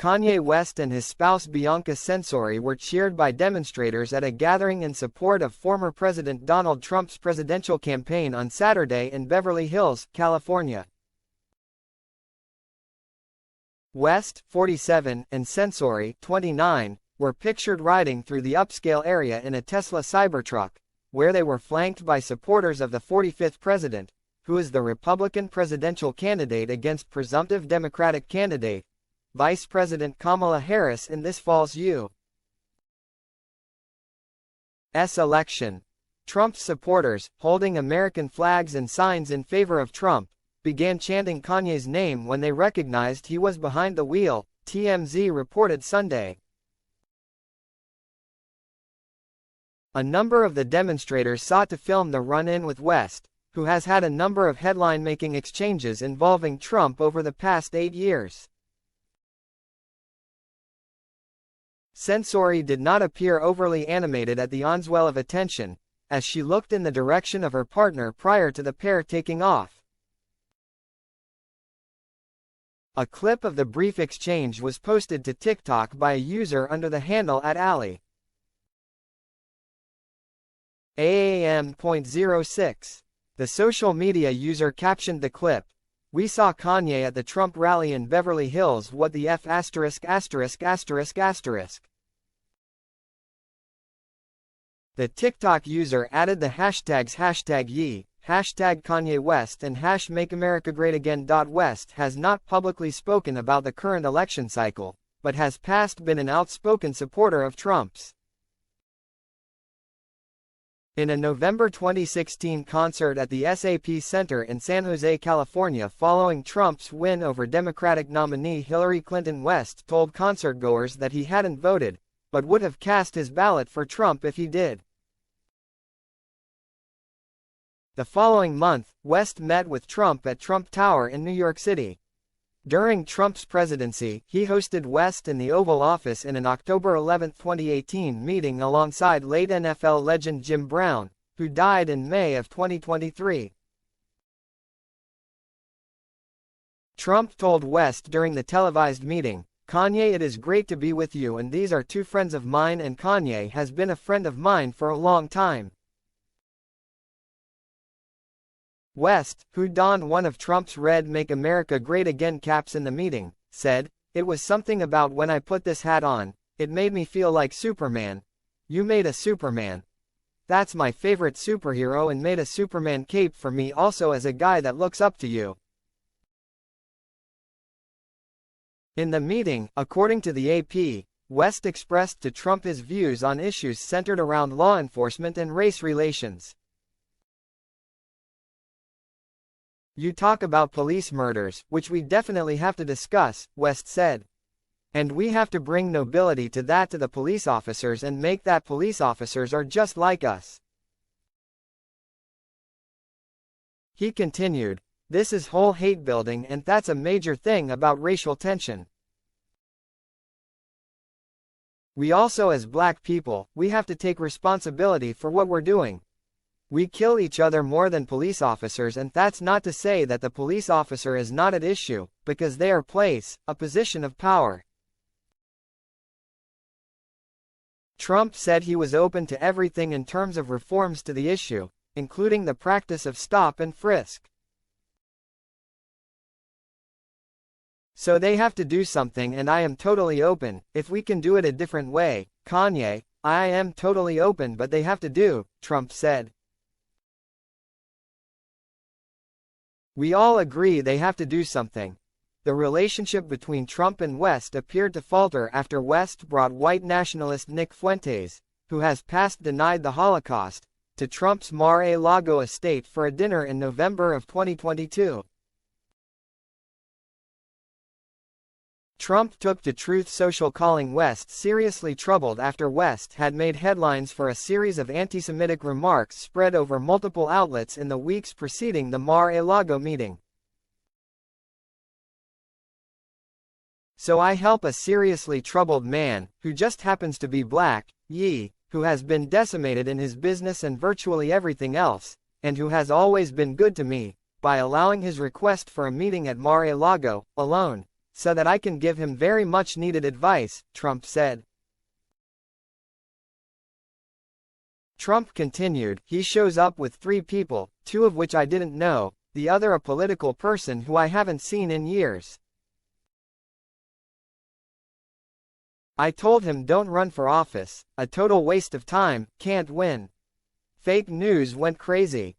Kanye West and his spouse Bianca Censori were cheered by demonstrators at a gathering in support of former President Donald Trump's presidential campaign on Saturday in Beverly Hills, California. West, 47, and Censori, 29, were pictured riding through the upscale area in a Tesla Cybertruck, where they were flanked by supporters of the 45th president, who is the Republican presidential candidate against presumptive Democratic candidate, Vice President Kamala Harris in this fall's U.S. election. Trump's supporters, holding American flags and signs in favor of Trump, began chanting Kanye's name when they recognized he was behind the wheel, TMZ reported Sunday. A number of the demonstrators sought to film the run-in with West, who has had a number of headline-making exchanges involving Trump over the past 8 years. Censori did not appear overly animated at the onslaught of attention, as she looked in the direction of her partner prior to the pair taking off. A clip of the brief exchange was posted to TikTok by a user under the handle @AAM.06. The social media user captioned the clip, "We saw Kanye at the Trump rally in Beverly Hills. What the F***?********. The TikTok user added the hashtags #Ye, #Kanye West and #MakeAmericaGreatAgain. West has not publicly spoken about the current election cycle, but has past been an outspoken supporter of Trump's. In a November 2016 concert at the SAP Center in San Jose, California following Trump's win over Democratic nominee Hillary Clinton, West told concertgoers that he hadn't voted, but would have cast his ballot for Trump if he did. The following month, West met with Trump at Trump Tower in New York City. During Trump's presidency, he hosted West in the Oval Office in an October 11, 2018 meeting alongside late NFL legend Jim Brown, who died in May of 2023. Trump told West during the televised meeting, "Kanye, it is great to be with you, and these are two friends of mine, and Kanye has been a friend of mine for a long time." West, who donned one of Trump's red "Make America Great Again" caps in the meeting, said, "It was something about when I put this hat on, it made me feel like Superman. You made a Superman. That's my favorite superhero, and made a Superman cape for me also as a guy that looks up to you." In the meeting, according to the AP, West expressed to Trump his views on issues centered around law enforcement and race relations. "You talk about police murders, which we definitely have to discuss," West said. "And we have to bring nobility to the police officers and make that police officers are just like us." He continued, "This is whole hate building, and that's a major thing about racial tension. We also, as black people, we have to take responsibility for what we're doing. We kill each other more than police officers, and that's not to say that the police officer is not at issue, because they are a position of power." Trump said he was open to everything in terms of reforms to the issue, including the practice of stop and frisk. "So they have to do something, and I am totally open. If we can do it a different way, Kanye, I am totally open, but they have to do," Trump said. "We all agree they have to do something." The relationship between Trump and West appeared to falter after West brought white nationalist Nick Fuentes, who has past denied the Holocaust, to Trump's Mar-a-Lago estate for a dinner in November of 2022. Trump took to Truth Social, calling West seriously troubled after West had made headlines for a series of anti-Semitic remarks spread over multiple outlets in the weeks preceding the Mar-a-Lago meeting. "So I help a seriously troubled man, who just happens to be black, who has been decimated in his business and virtually everything else, and who has always been good to me, by allowing his request for a meeting at Mar-a-Lago, alone," so that I can give him very much needed advice, Trump said. Trump continued, he shows up with 3 people, 2 of which I didn't know, the other a political person who I haven't seen in years. I told him don't run for office, a total waste of time, can't win. Fake news went crazy.